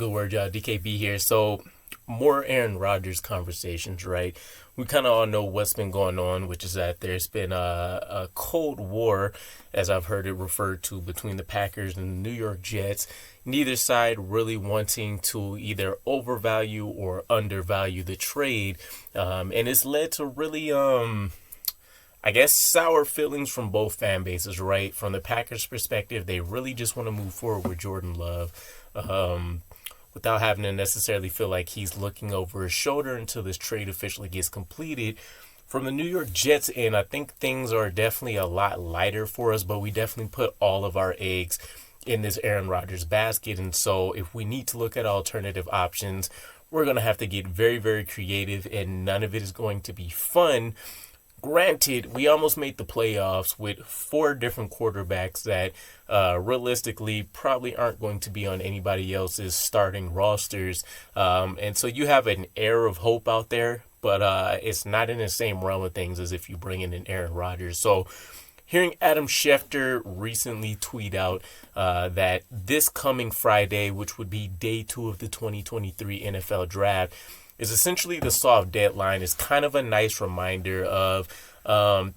good word, y'all. DKB here. So, more Aaron Rodgers conversations, right? We kind of all know what's been going on, which is that there's been a cold war, as I've heard it referred to, between the Packers and the New York Jets. Neither side really wanting to either overvalue or undervalue the trade. And it's led to really, I guess, sour feelings from both fan bases, right? From the Packers' perspective, they really just want to move forward with Jordan Love. Without having to necessarily feel like he's looking over his shoulder until this trade officially gets completed. From the New York Jets end, I think things are definitely a lot lighter for us, but we definitely put all of our eggs in this Aaron Rodgers basket. And so if we need to look at alternative options, we're going to have to get very, very creative, and none of it is going to be fun. Granted, we almost made the playoffs with 4 different quarterbacks that realistically probably aren't going to be on anybody else's starting rosters. And so you have an air of hope out there, but it's not in the same realm of things as if you bring in an Aaron Rodgers. So hearing Adam Schefter recently tweet out that this coming Friday, which would be day 2 of the 2023 NFL Draft, is essentially the soft deadline, is kind of a nice reminder of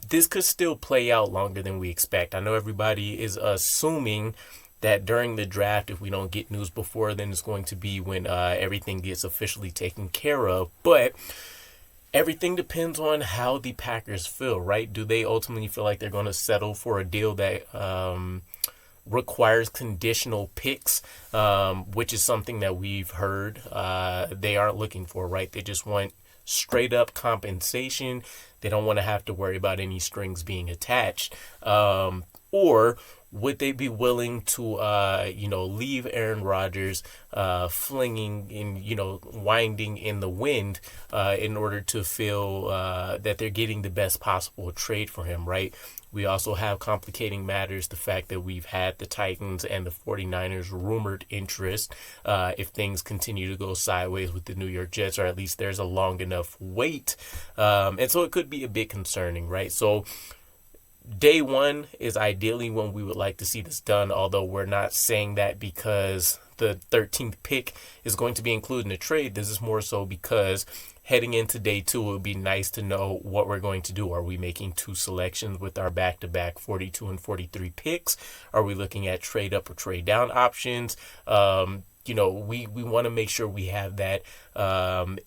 this could still play out longer than we expect. I know everybody is assuming that during the draft, if we don't get news before, then it's going to be when everything gets officially taken care of. But everything depends on how the Packers feel, right? Do they ultimately feel like they're going to settle for a deal that requires conditional picks, which is something that we've heard they aren't looking for, right? They just want straight up compensation. They don't want to have to worry about any strings being attached. Or would they be willing to, leave Aaron Rodgers flinging in, winding in the wind in order to feel that they're getting the best possible trade for him, right? We also have complicating matters, the fact that we've had the Titans and the 49ers rumored interest if things continue to go sideways with the New York Jets, or at least there's a long enough wait. And so it could be a bit concerning, right? So day 1 is ideally when we would like to see this done, although we're not saying that because the 13th pick is going to be included in the trade. This is more so because heading into day 2, it would be nice to know what we're going to do. Are we making 2 selections with our back-to-back 42 and 43 picks? Are we looking at trade up or trade down options? We want to make sure we have that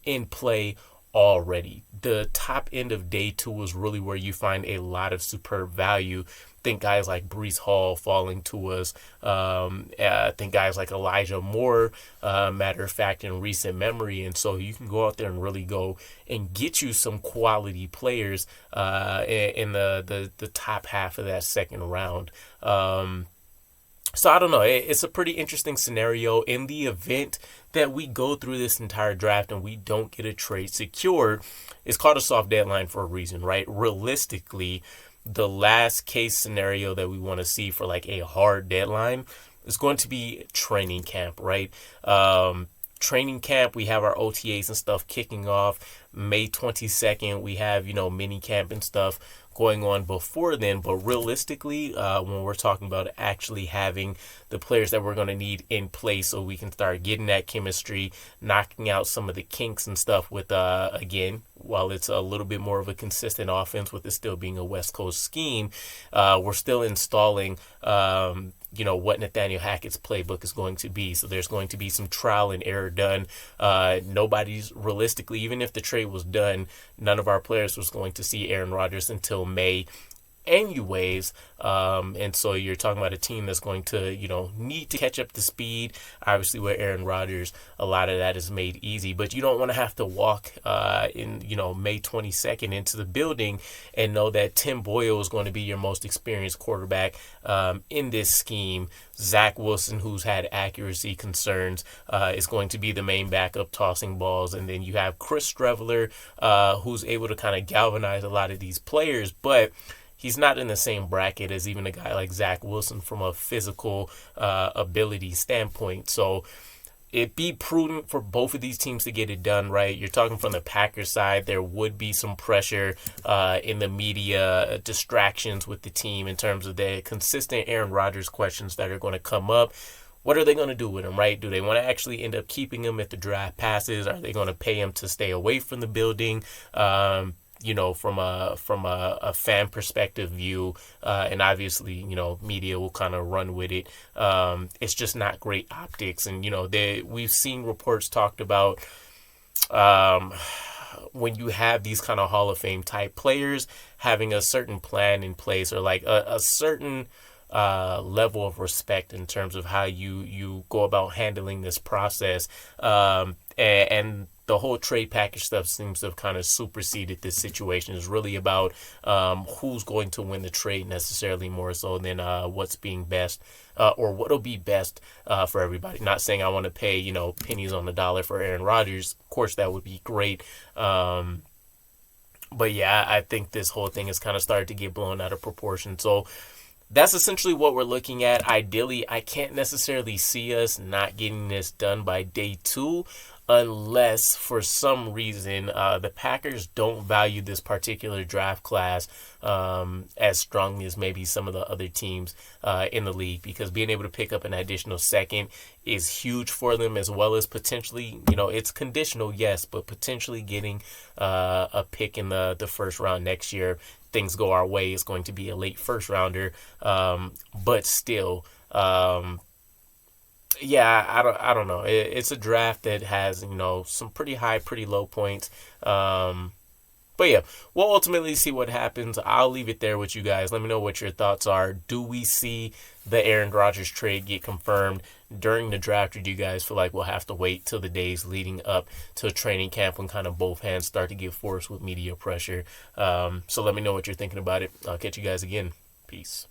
in play already. The top end of day 2 was really where you find a lot of superb value. Think guys like Breece Hall falling to us. Think guys like Elijah Moore, matter of fact, in recent memory. And so you can go out there and really go and get you some quality players in the top half of that second round. So I don't know. It's a pretty interesting scenario. In the event that we go through this entire draft and we don't get a trade secured, it's called a soft deadline for a reason, right? Realistically, the last case scenario that we want to see for like a hard deadline is going to be training camp, right? Training camp, we have our OTAs and stuff kicking off May 22nd. We have, mini camp and stuff going on before then. But realistically, when we're talking about actually having the players that we're going to need in place so we can start getting that chemistry, knocking out some of the kinks and stuff with, again, while it's a little bit more of a consistent offense with it still being a West Coast scheme, we're still installing what Nathaniel Hackett's playbook is going to be. So there's going to be some trial and error done. Nobody's realistically, even if the trade was done, none of our players was going to see Aaron Rodgers until May anyways. And so you're talking about a team that's going to, need to catch up to speed. Obviously with Aaron Rodgers, a lot of that is made easy, but you don't want to have to walk in May 22nd into the building and know that Tim Boyle is going to be your most experienced quarterback in this scheme. Zach Wilson, who's had accuracy concerns, is going to be the main backup tossing balls. And then you have Chris Streveler, who's able to kind of galvanize a lot of these players, but he's not in the same bracket as even a guy like Zach Wilson from a physical ability standpoint. So it'd be prudent for both of these teams to get it done right. You're talking from the Packers side, there would be some pressure in the media, distractions with the team in terms of the consistent Aaron Rodgers questions that are going to come up. what are they going to do with him, right? Do they want to actually end up keeping him if the draft passes? Are they going to pay him to stay away from the building? From a fan perspective view, and obviously, media will kind of run with it. It's just not great optics, and we've seen reports talked about when you have these kind of Hall of Fame type players having a certain plan in place, or like a certain level of respect in terms of how you go about handling this process, and the whole trade package stuff seems to have kind of superseded this situation. It's really about who's going to win the trade necessarily, more so than what's being best or what'll be best for everybody. Not saying I want to pay pennies on the dollar for Aaron Rodgers. Of course, that would be great. But yeah, I think this whole thing has kind of started to get blown out of proportion. So that's essentially what we're looking at. Ideally, I can't necessarily see us not getting this done by day 2, unless for some reason the Packers don't value this particular draft class as strongly as maybe some of the other teams in the league, because being able to pick up an additional second is huge for them, as well as potentially, it's conditional, yes, but potentially getting a pick in the first round next year. Things go our way, it's going to be a late first rounder, but still, yeah, I don't know. It's a draft that has, some pretty high, pretty low points. But yeah, we'll ultimately see what happens. I'll leave it there with you guys. Let me know what your thoughts are. Do we see the Aaron Rodgers trade get confirmed during the draft, or do you guys feel like we'll have to wait till the days leading up to training camp when kind of both hands start to get forced with media pressure? So let me know what you're thinking about it. I'll catch you guys again. Peace.